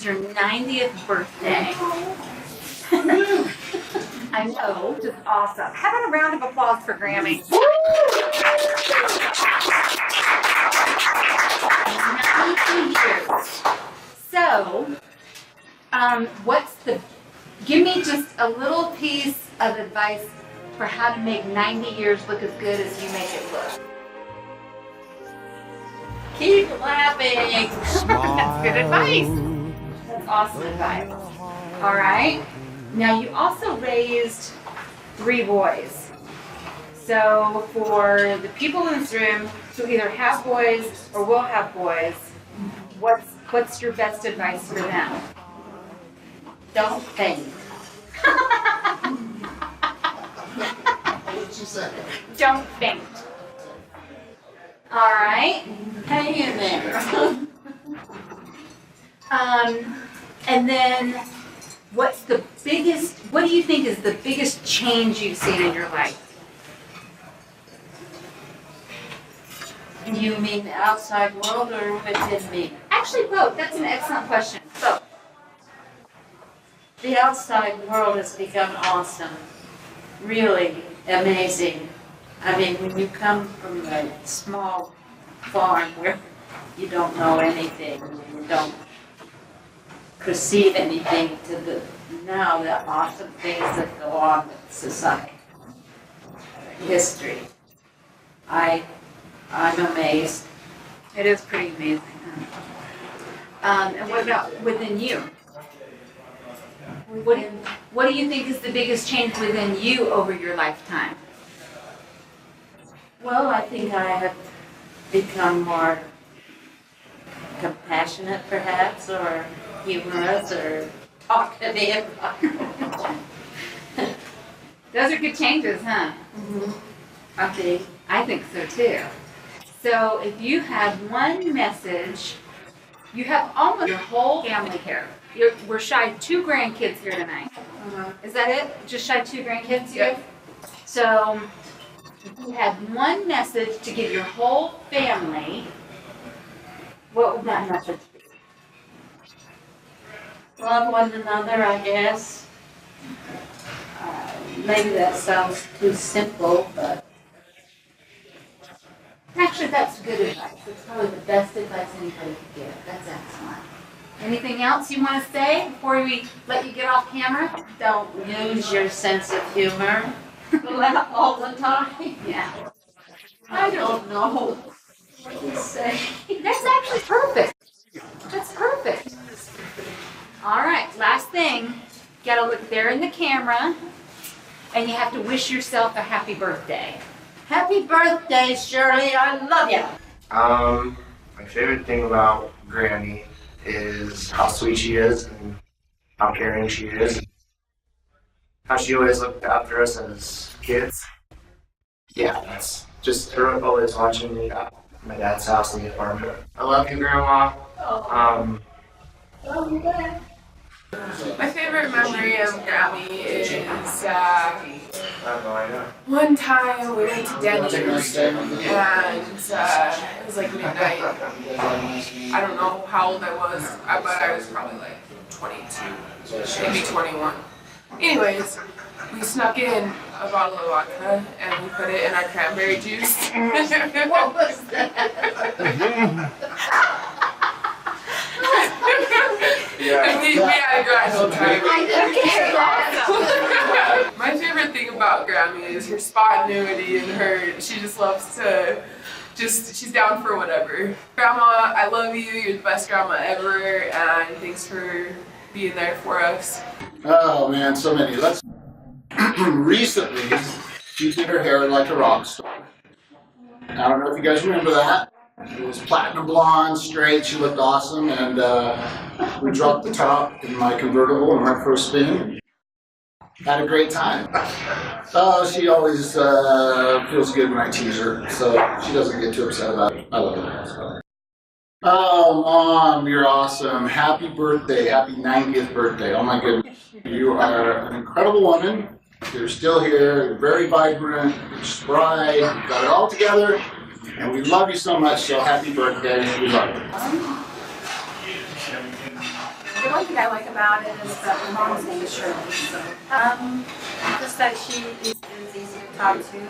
your 90th birthday. I know, just awesome. How about a round of applause for Grammy? 90 years. So, give me just a little piece of advice for how to make 90 years look as good as you make it look. Keep laughing. That's good advice. That's awesome advice. All right. Now you also raised 3 boys. So for the people in this room who either have boys or will have boys, what's your best advice for them? Don't faint. Don't faint. All right. Hang in there. And then what do you think is the biggest change you've seen in your life? You mean the outside world or within me? Actually, both. That's an excellent question. Both. The outside world has become awesome. Really amazing. I mean, when you come from a small farm where you don't know anything, you don't perceive anything to the awesome things that go on with society, history. I'm amazed. It is pretty amazing. And what about within you? What do you think is the biggest change within you over your lifetime? Well, I think I have become more compassionate, perhaps, or humorous, or talkative. Those are good changes, huh? Mm-hmm. Okay, I think so too. So if you had one message, you have almost your whole family here. We're shy of 2 grandkids here tonight. Is that it? Just shy of 2 grandkids here? Yep. So if you had one message to give your whole family, what would that message be? Love one another, I guess. Maybe that sounds too simple, but actually that's good advice. It's probably the best advice anybody could give. That's excellent. Anything else you want to say before we let you get off camera? don't lose your sense of humor. Laugh all the time. Yeah. I don't know what to say. That's actually perfect. That's perfect. All right, last thing. Gotta look there in the camera, and you have to wish yourself a happy birthday. Happy birthday, Shirley. I love you. My favorite thing about Granny is how sweet she is and how caring she is. How she always looked after us as kids. Yeah, that's just her always watching me at my dad's house in the apartment. I love you, Grandma. My favorite memory of Grammy is one time we went to Denny's and it was like midnight. I don't know how old I was, but I was probably like 22, maybe 21. Anyways, we snuck in a bottle of vodka and we put it in our cranberry juice. What was that? And we had a grand old time. Okay. My favorite thing about Grammy is her spontaneity and she just loves to, she's down for whatever. Grandma, I love you, you're the best grandma ever, and thanks for being there for us. Oh man, so many. Recently, she did her hair like a rock star. I don't know if you guys remember that. It was platinum blonde, straight, she looked awesome, and we dropped the top in my convertible and went for a spin. Had a great time. Oh, she always feels good when I tease her, so she doesn't get too upset about it. I love her. So. Oh, Mom, you're awesome. Happy birthday. Happy 90th birthday. Oh my goodness. You are an incredible woman. You're still here. You're very vibrant. You're spry. You've got it all together. And we love you so much, so happy birthday. We love you. The one thing I like about it is that my mom's name is Shirley, so. Just that she is easy to talk to and,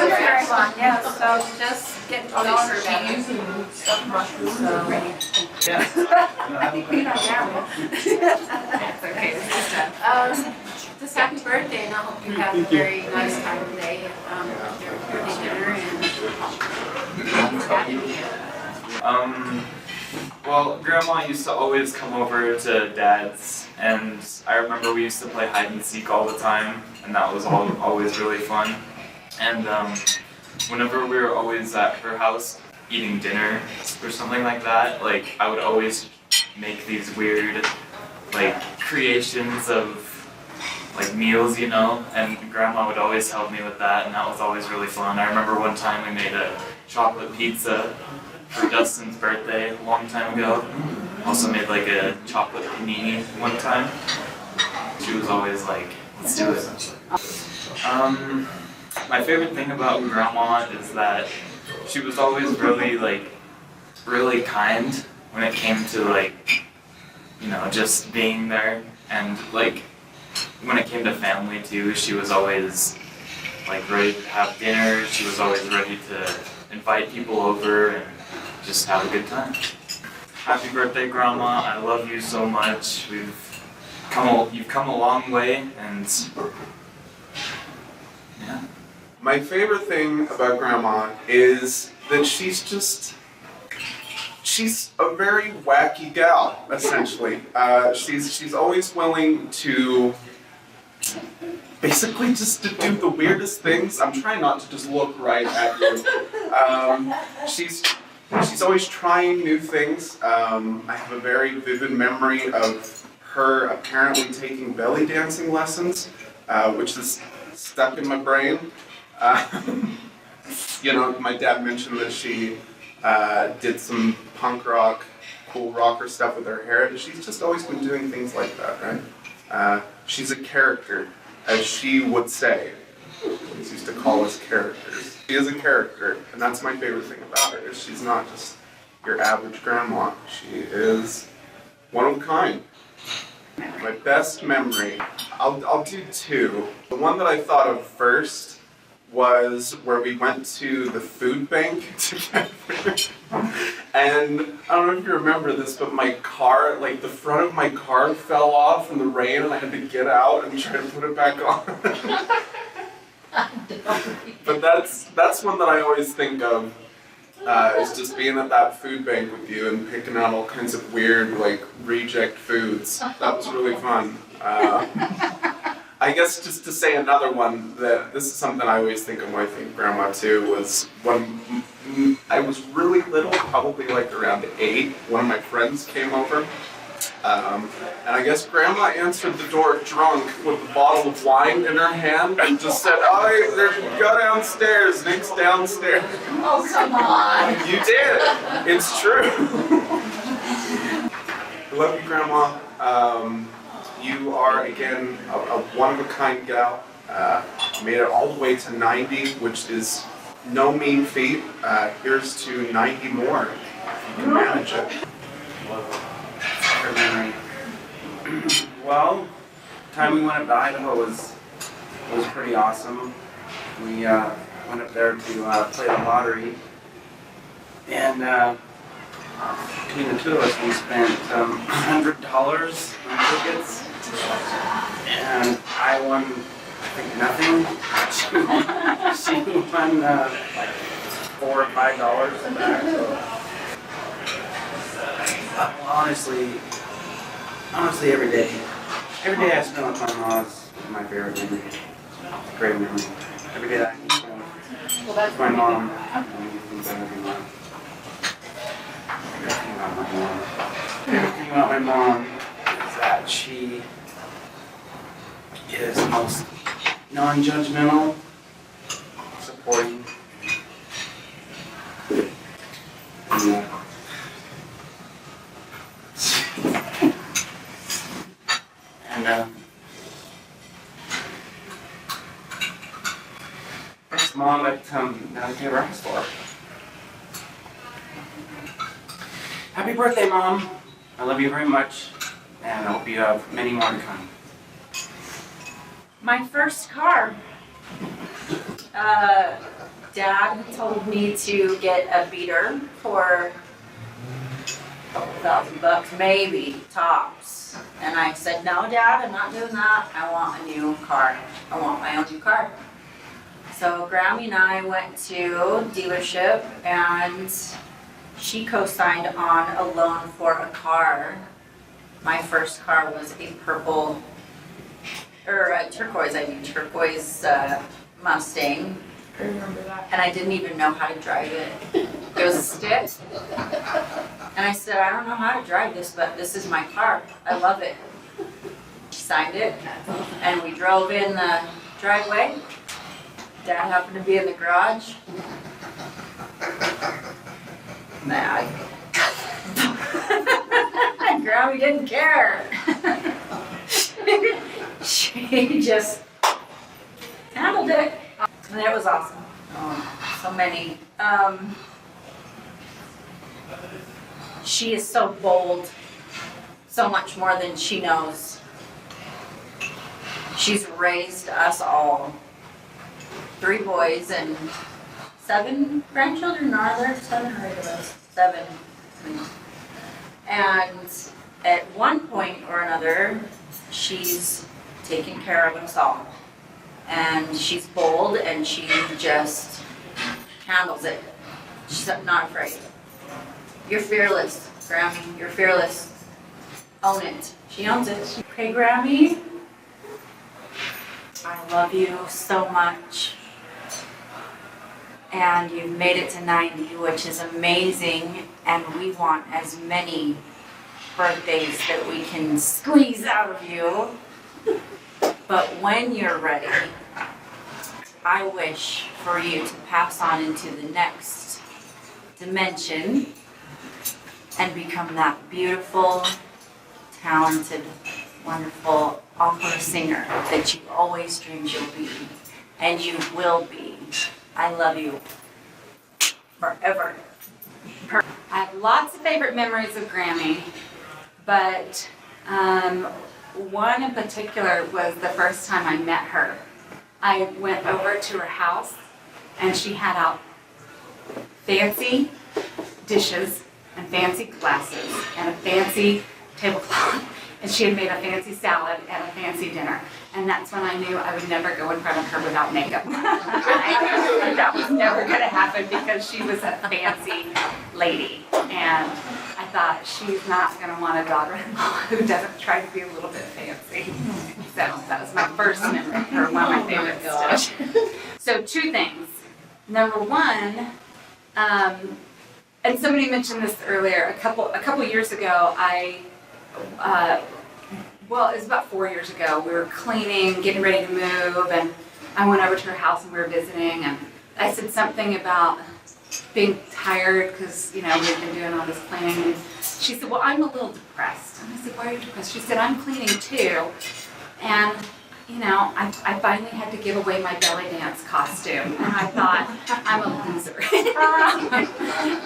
very fun, yeah, so just get to know her better. I think we know now. It's okay, this is done. Just happy birthday, and I hope you have a very nice time today. Your birthday dinner and having you. Well, Grandma used to always come over to Dad's, and I remember we used to play hide and seek all the time, and that was always really fun. And whenever we were always at her house eating dinner or something like that, like I would always make these weird like creations of like meals, you know, and Grandma would always help me with that, and that was always really fun. I remember one time we made a chocolate pizza for Dustin's birthday a long time ago. Also made like a chocolate panini one time. She was always like, let's do it. My favorite thing about Grandma is that she was always really kind when it came to like, you know, just being there, and like when it came to family too, she was always like ready to have dinner. She was always ready to invite people over and just have a good time. Happy birthday, Grandma. I love you so much. You've come a long way, and yeah. My favorite thing about Grandma is that she's a very wacky gal, essentially. She's always willing to basically just to do the weirdest things. I'm trying not to just look right at you. She's always trying new things. I have a very vivid memory of her apparently taking belly dancing lessons, which is stuck in my brain. You know, my dad mentioned that she did some punk rock, cool rocker stuff with her hair. She's just always been doing things like that, right? She's a character, as she would say. Police used to call us characters. She is a character, and that's my favorite thing about her, is she's not just your average grandma. She is one of a kind. My best memory, I'll do two. The one that I thought of first was where we went to the food bank together. And I don't know if you remember this, but my car, like the front of my car fell off in the rain, and I had to get out and try to put it back on. But that's one that I always think of, is just being at that food bank with you and picking out all kinds of weird, like, reject foods. That was really fun. I guess just to say another one, that this is something I always think of when I think Grandma too, was when I was really little, probably like around 8, one of my friends came over. And I guess Grandma answered the door drunk with a bottle of wine in her hand and just said, "Oh, go downstairs, Nick's downstairs." Oh, come on. You did. It's true. I love you, Grandma. You are, again, a one-of-a-kind gal. Made it all the way to 90, which is no mean feat. Here's to 90 more, if you can manage it. Favorite memory. Well, the time we went up to Idaho was pretty awesome. We went up there to play the lottery, and between the two of us, we spent $100 on tickets, and I won, I think, nothing. She won like $4 or $5 back. So. Honestly, every day I spend with my mom is my favorite memory. It's a great memory. Every day that I can spend with my mom, and do things I never want. Favorite thing about my mom is that she is the most non-judgmental, supporting, and Mom at K Rock Store. Happy birthday, Mom. I love you very much, and I hope you have many more to come. My first car. Dad told me to get a beater for $1,000, maybe, tops. And I said, no, Dad, I'm not doing that. I want a new car. I want my own new car. So Grammy and I went to dealership and she co-signed on a loan for a car. My first car was a turquoise Mustang. I remember that. And I didn't even know how to drive it. It was a stick. And I said, I don't know how to drive this, but this is my car. I love it. She signed it, and we drove in the driveway. Dad happened to be in the garage. Mad. Grammy didn't care. She just handled it. And it was awesome. Oh, so many. She is so bold, so much more than she knows. She's raised us all. 3 boys and 7 grandchildren, are there? 7 or 8 of us? 7. And at one point or another, she's taken care of us all. And she's bold and she just handles it. She's not afraid. You're fearless, Grammy. You're fearless. Own it. She owns it. Okay, Grammy. I love you so much. And you've made it to 90, which is amazing. And we want as many birthdays that we can squeeze out of you. But when you're ready, I wish for you to pass on into the next dimension and become that beautiful, talented, wonderful opera singer that you always dreamed you'll be. And you will be. I love you forever. I have lots of favorite memories of Grammy, but one in particular was the first time I met her. I went over to her house and she had out fancy dishes and fancy glasses and a fancy tablecloth, and she had made a fancy salad and a fancy dinner. And that's when I knew I would never go in front of her without makeup. That was never gonna happen because she was a fancy lady. And I thought, she's not gonna want a daughter-in-law who doesn't try to be a little bit fancy. So that was my first memory of her, one of my favorites. So 2 things. Number 1, and somebody mentioned this earlier, a couple years ago, well, it was about 4 years ago. We were cleaning, getting ready to move, and I went over to her house and we were visiting, and I said something about being tired because, you know, we've been doing all this cleaning. And she said, well, I'm a little depressed. And I said, why are you depressed? She said, I'm cleaning too. And, you know, I finally had to give away my belly dance costume. And I thought, I'm a loser.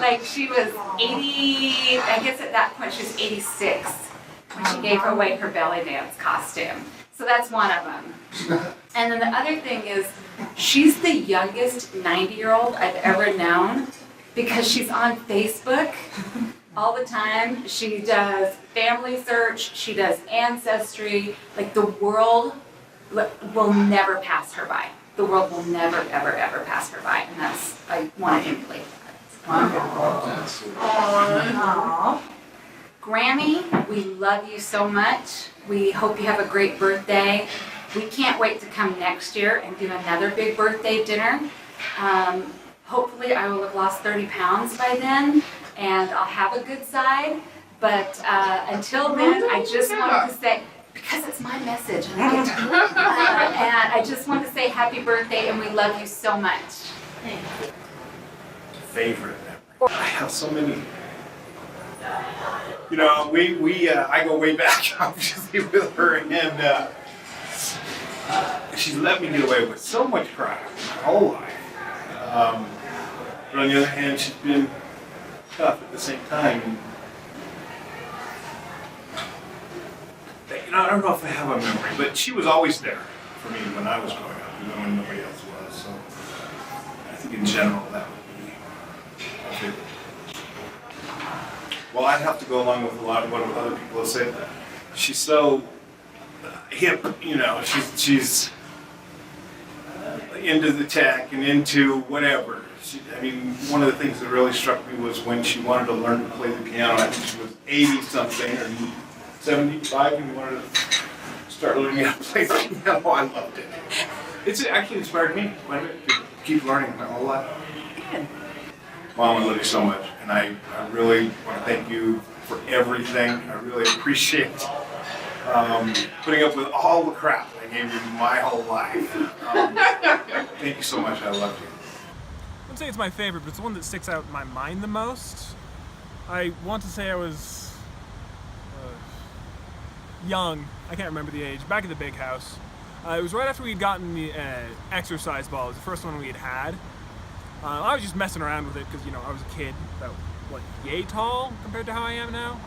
Like, she was 80, I guess at that point she was 86. When she gave away her belly dance costume. So that's one of them. And then the other thing is, she's the youngest 90-year-old I've ever known because she's on Facebook all the time. She does Family Search, she does Ancestry. Like, the world will never pass her by. The world will never, ever, ever pass her by. And that's, I want to emulate that. Wonderful. Aww. Grammy, we love you so much. We hope you have a great birthday. We can't wait to come next year and do another big birthday dinner. Hopefully I will have lost 30 pounds by then and I'll have a good side. But until then, I just wanted to say, because it's my message, and I just want to say happy birthday and we love you so much. Favorite memory. I have so many. You know, I go way back, obviously, with her, and she's let me get away with so much crap my whole life. But on the other hand, she's been tough at the same time. I don't know if I have a memory, but she was always there for me when I was growing up, even when nobody else was. So I think in general that would be my favorite. Well, I'd have to go along with a lot of what other people have said. She's so hip, she's into the tech and into whatever. One of the things that really struck me was when she wanted to learn to play the piano. I think she was 80-something or 75 and wanted to start learning how to play the piano. I loved it. It's actually inspired me quite a bit to keep learning my whole life. Mom, I love you so much, and I really want to thank you for everything. I really appreciate putting up with all the crap I gave you my whole life. Thank you so much. I love you. I wouldn't say it's my favorite, but it's the one that sticks out in my mind the most. I want to say I was young. I can't remember the age. Back at the big house. It was right after we'd gotten the exercise ball. It was the first one we had. I was just messing around with it because, I was a kid, about, yay tall compared to how I am now.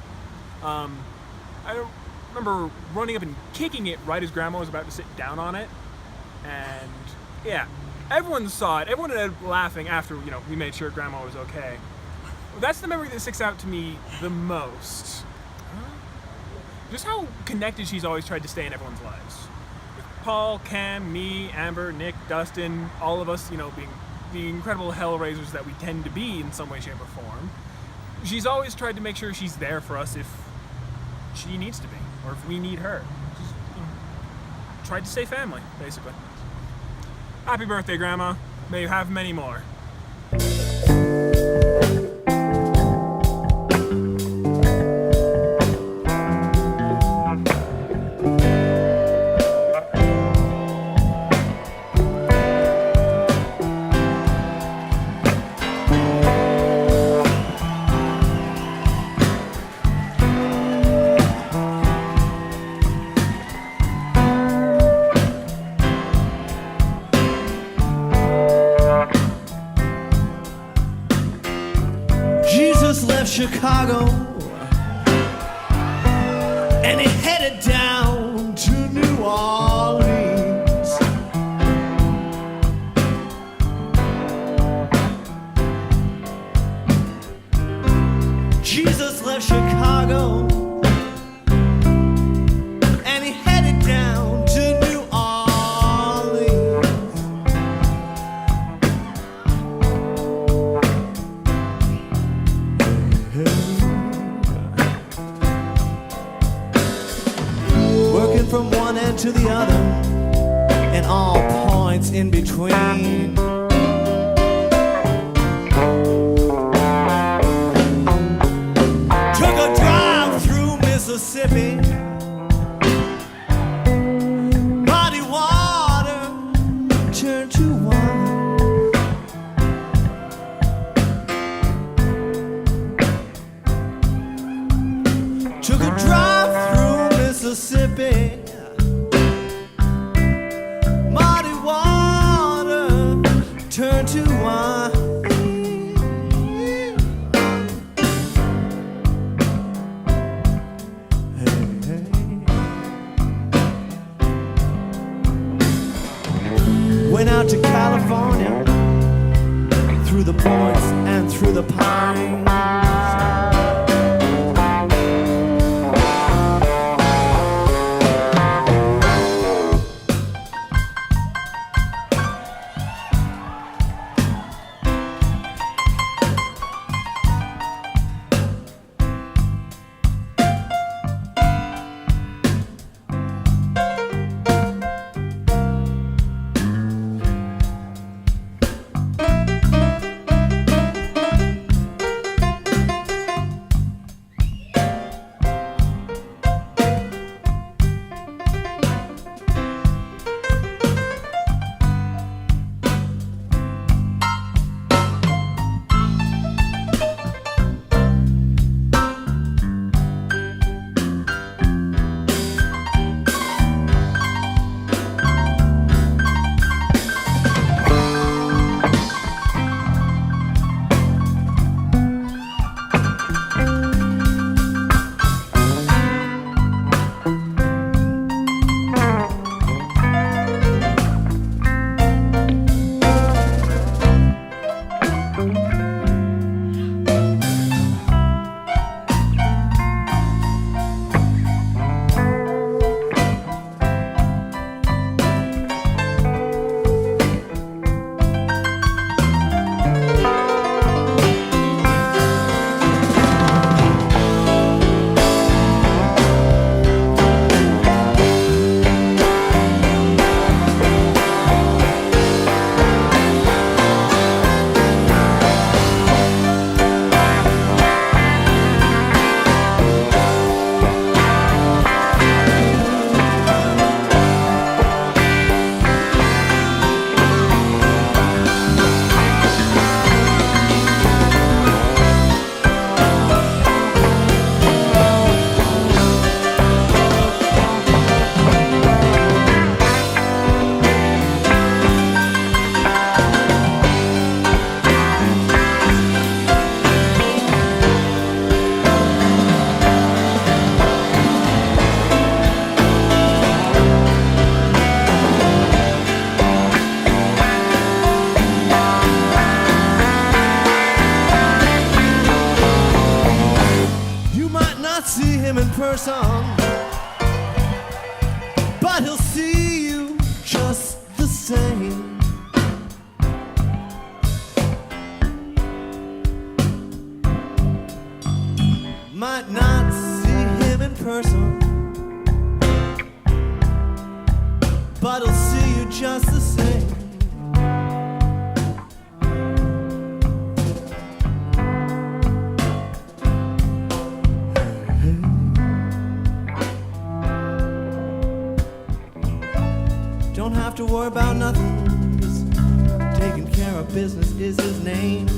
I remember running up and kicking it right as Grandma was about to sit down on it. And, yeah, everyone saw it. Everyone ended up laughing after, we made sure Grandma was okay. That's the memory that sticks out to me the most. Just how connected she's always tried to stay in everyone's lives. With Paul, Cam, me, Amber, Nick, Dustin, all of us, being the incredible hellraisers that we tend to be in some way, shape, or form. She's always tried to make sure she's there for us if she needs to be, or if we need her. Just tried to stay family, basically. Happy birthday, Grandma. May you have many more. Chicago, and he headed down to New Orleans. Jesus left Chicago, and he headed down to New Orleans. Working from one end to the other, and all points in between. Took a drive through Mississippi. Muddy water turned to wine. Took a drive through Mississippi. Muddy water turned to wine. Went out to California, through the points and through the pines. in person, but he'll see you just the same. Might not see him in person, but he'll see you just the same. Don't have to worry about nothing, 'cause taking care of business is his name.